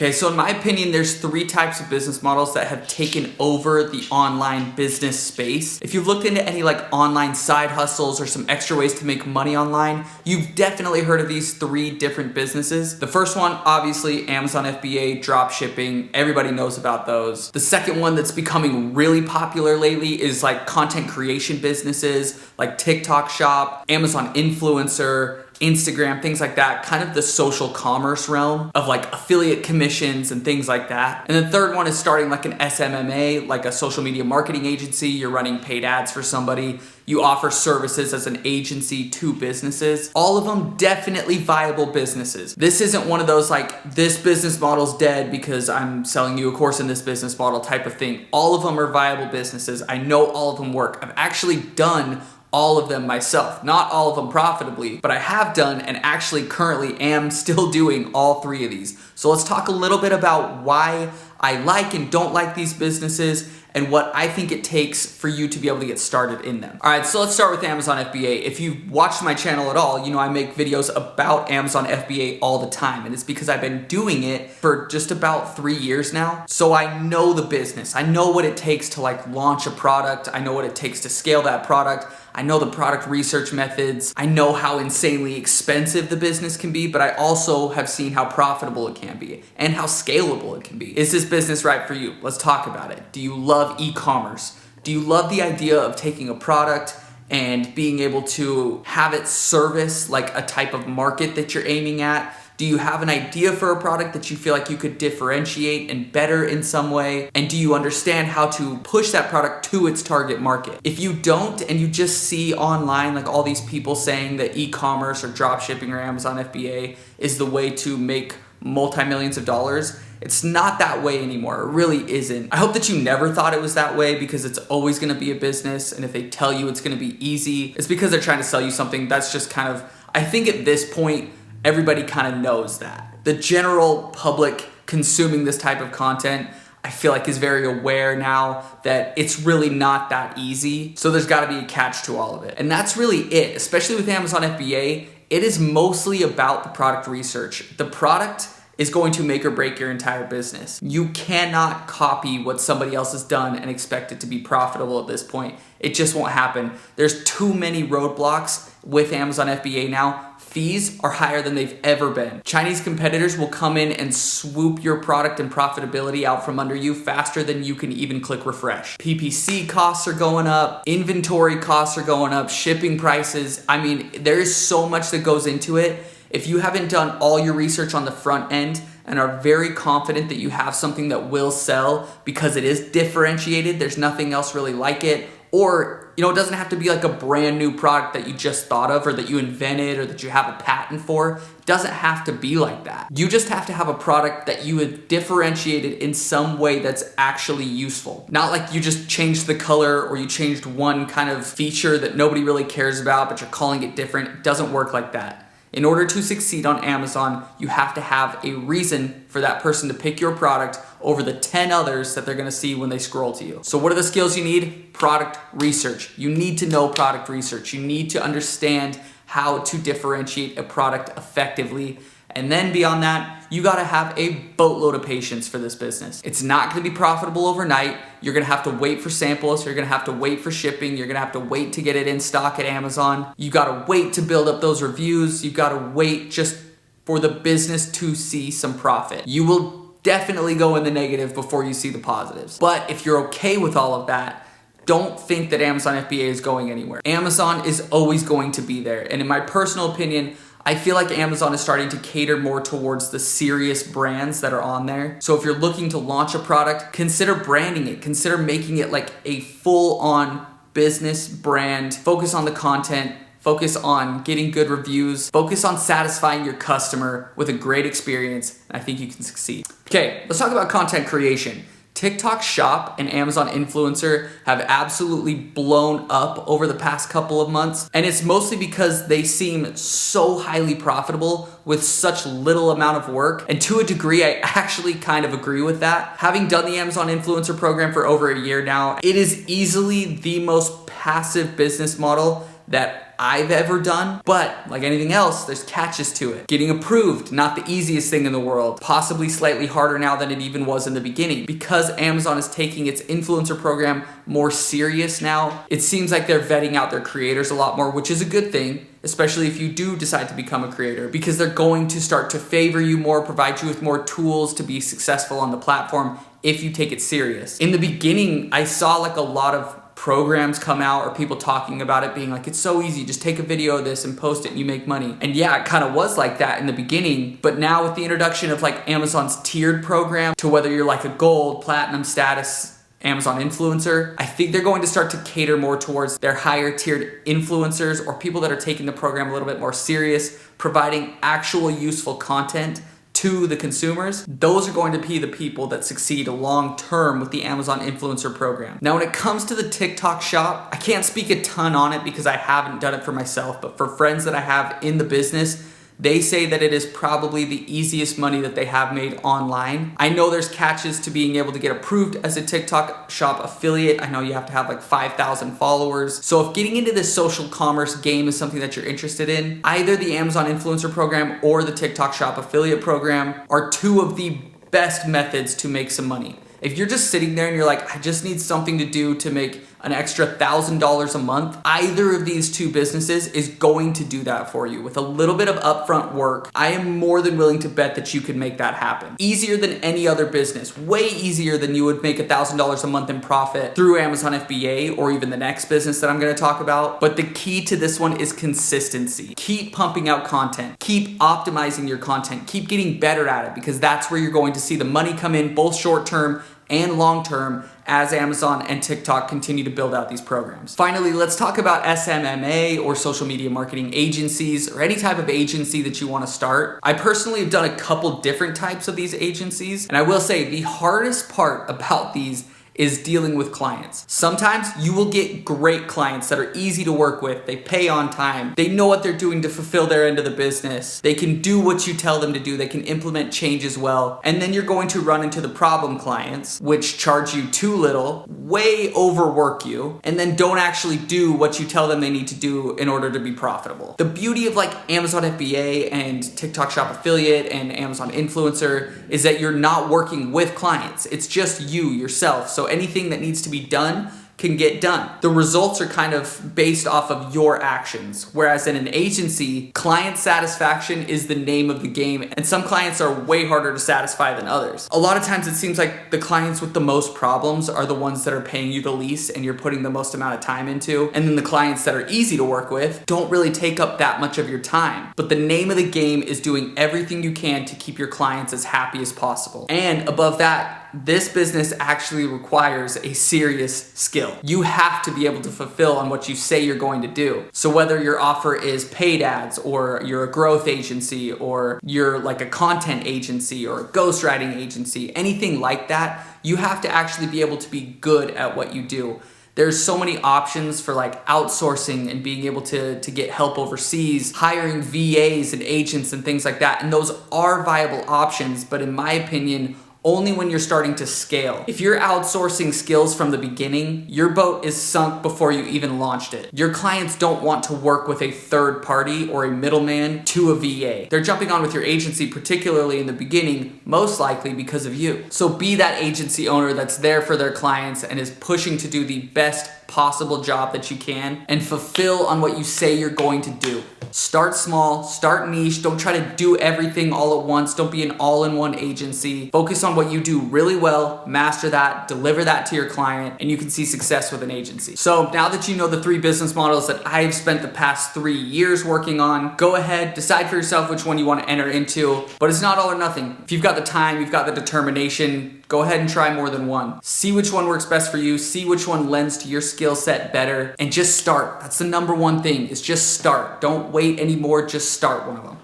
Okay, so in my opinion, there's 3 types of business models that have taken over the online business space. If you've looked into any like online side hustles or some extra ways to make money online, you've definitely heard of these 3 different businesses. The first one, obviously, Amazon FBA, drop shipping. Everybody knows about those. The second one that's becoming really popular lately is like content creation businesses like TikTok Shop, Amazon Influencer, Instagram, things like that, kind of the social commerce realm of like affiliate commissions and things like that. And the third one is starting like an SMMA, like a social media marketing agency. You're running paid ads for somebody. You offer services as an agency to businesses. All of them definitely viable businesses. This isn't one of those like, this business model's dead because I'm selling you a course in this business model type of thing. All of them are viable businesses. I know all of them work. I've actually done all of them myself. Not all of them profitably, but I have done and actually currently am still doing all 3 of these. So let's talk a little bit about why I like and don't like these businesses and what I think it takes for you to be able to get started in them. All right, so let's start with Amazon FBA. If you've watched my channel at all, you know I make videos about Amazon FBA all the time, and it's because I've been doing it for just about 3 years now. So I know the business. I know what it takes to like launch a product. I know what it takes to scale that product. I know the product research methods. I know how insanely expensive the business can be, but I also have seen how profitable it can be and how scalable it can be. Is this business right for you? Let's talk about it. Do you love e-commerce? Do you love the idea of taking a product and being able to have it service like a type of market that you're aiming at? Do you have an idea for a product that you feel like you could differentiate and better in some way? And do you understand how to push that product to its target market? If you don't, and you just see online like all these people saying that e-commerce or drop shipping or Amazon FBA is the way to make multi-millions of dollars, it's not that way anymore. It really isn't. I hope that you never thought it was that way, because it's always gonna be a business, and if they tell you it's gonna be easy, it's because they're trying to sell you something that's just kind of, I think at this point, everybody kind of knows that. The general public consuming this type of content, I feel like, is very aware now that it's really not that easy. So there's gotta be a catch to all of it. And that's really it, especially with Amazon FBA. It is mostly about the product research. The product is going to make or break your entire business. You cannot copy what somebody else has done and expect it to be profitable at this point. It just won't happen. There's too many roadblocks with Amazon FBA now. Fees are higher than they've ever been. Chinese competitors will come in and swoop your product and profitability out from under you faster than you can even click refresh. PPC costs are going up, inventory costs are going up, shipping prices. I mean, there is so much that goes into it. If you haven't done all your research on the front end and are very confident that you have something that will sell because it is differentiated, there's nothing else really like it, or it doesn't have to be like a brand new product that you just thought of or that you invented or that you have a patent for. It doesn't have to be like that. You just have to have a product that you have differentiated in some way that's actually useful. Not like you just changed the color or you changed one kind of feature that nobody really cares about, but you're calling it different. It doesn't work like that. In order to succeed on Amazon, you have to have a reason for that person to pick your product over the 10 others that they're gonna see when they scroll to you. So what are the skills you need? Product research. You need to know product research. You need to understand how to differentiate a product effectively. And then beyond that, you gotta have a boatload of patience for this business. It's not gonna be profitable overnight. You're gonna have to wait for samples. You're gonna have to wait for shipping. You're gonna have to wait to get it in stock at Amazon. You gotta wait to build up those reviews. You gotta wait just for the business to see some profit. You will definitely go in the negative before you see the positives. But if you're okay with all of that, don't think that Amazon FBA is going anywhere. Amazon is always going to be there. And in my personal opinion, I feel like Amazon is starting to cater more towards the serious brands that are on there. So if you're looking to launch a product, consider branding it. Consider making it like a full-on business brand. Focus on the content. Focus on getting good reviews. Focus on satisfying your customer with a great experience. I think you can succeed. Okay, let's talk about content creation. TikTok Shop and Amazon Influencer have absolutely blown up over the past couple of months. And it's mostly because they seem so highly profitable with such little amount of work. And to a degree, I actually kind of agree with that. Having done the Amazon Influencer program for over a year now, it is easily the most passive business model that that I've ever done, but like anything else, there's catches to it. Getting approved, not the easiest thing in the world, possibly slightly harder now than it even was in the beginning. Because Amazon is taking its influencer program more serious now, it seems like they're vetting out their creators a lot more, which is a good thing, especially if you do decide to become a creator, because they're going to start to favor you more, provide you with more tools to be successful on the platform if you take it serious. In the beginning, I saw like a lot of programs come out or people talking about it being like, it's so easy, just take a video of this and post it and you make money. And yeah, it kind of was like that in the beginning, but now with the introduction of like Amazon's tiered program to whether you're like a gold, platinum status Amazon influencer, I think they're going to start to cater more towards their higher tiered influencers or people that are taking the program a little bit more serious, providing actual useful content to the consumers. Those are going to be the people that succeed long term with the Amazon influencer program. Now, when it comes to the TikTok shop, I can't speak a ton on it because I haven't done it for myself, but for friends that I have in the business, they say that it is probably the easiest money that they have made online. I know there's catches to being able to get approved as a TikTok shop affiliate. I know you have to have like 5,000 followers. So if getting into this social commerce game is something that you're interested in, either the Amazon influencer program or the TikTok shop affiliate program are two of the best methods to make some money. If you're just sitting there and you're like, I just need something to do to make an extra $1,000 a month, either of these two businesses is going to do that for you. With a little bit of upfront work, I am more than willing to bet that you can make that happen. Easier than any other business, way easier than you would make $1,000 a month in profit through Amazon FBA or even the next business that I'm gonna talk about. But the key to this one is consistency. Keep pumping out content, keep optimizing your content, keep getting better at it, because that's where you're going to see the money come in, both short-term and long-term, as Amazon and TikTok continue to build out these programs. Finally, let's talk about SMMA or social media marketing agencies or any type of agency that you want to start. I personally have done a couple different types of these agencies, and I will say the hardest part about these is dealing with clients. Sometimes you will get great clients that are easy to work with. They pay on time. They know what they're doing to fulfill their end of the business. They can do what you tell them to do. They can implement changes well. And then you're going to run into the problem clients, which charge you too little, way overwork you, and then don't actually do what you tell them they need to do in order to be profitable. The beauty of like Amazon FBA and TikTok Shop Affiliate and Amazon Influencer is that you're not working with clients. It's just you, yourself. So anything that needs to be done can get done. The results are kind of based off of your actions. Whereas in an agency, client satisfaction is the name of the game, and some clients are way harder to satisfy than others. A lot of times it seems like the clients with the most problems are the ones that are paying you the least and you're putting the most amount of time into. And then the clients that are easy to work with don't really take up that much of your time. But the name of the game is doing everything you can to keep your clients as happy as possible. And above that, this business actually requires a serious skill. You have to be able to fulfill on what you say you're going to do. So whether your offer is paid ads, or you're a growth agency, or you're like a content agency or a ghostwriting agency, anything like that, you have to actually be able to be good at what you do. There's so many options for like outsourcing and being able to get help overseas, hiring VAs and agents and things like that. And those are viable options, but in my opinion, only when you're starting to scale. If you're outsourcing skills from the beginning, your boat is sunk before you even launched it. Your clients don't want to work with a third party or a middleman to a VA. They're jumping on with your agency, particularly in the beginning, most likely because of you. So be that agency owner that's there for their clients and is pushing to do the best possible job that you can and fulfill on what you say you're going to do. Start small, start niche, don't try to do everything all at once, don't be an all-in-one agency. Focus on what you do really well, master that, deliver that to your client, and you can see success with an agency. So now that you know the 3 business models that I've spent the past 3 years working on, go ahead, decide for yourself which one you want to enter into, but it's not all or nothing. If you've got the time, you've got the determination, go ahead and try more than one. See which one works best for you, see which one lends to your skill set better, and just start. That's the number one thing, is just start. Don't wait anymore, just start one of them.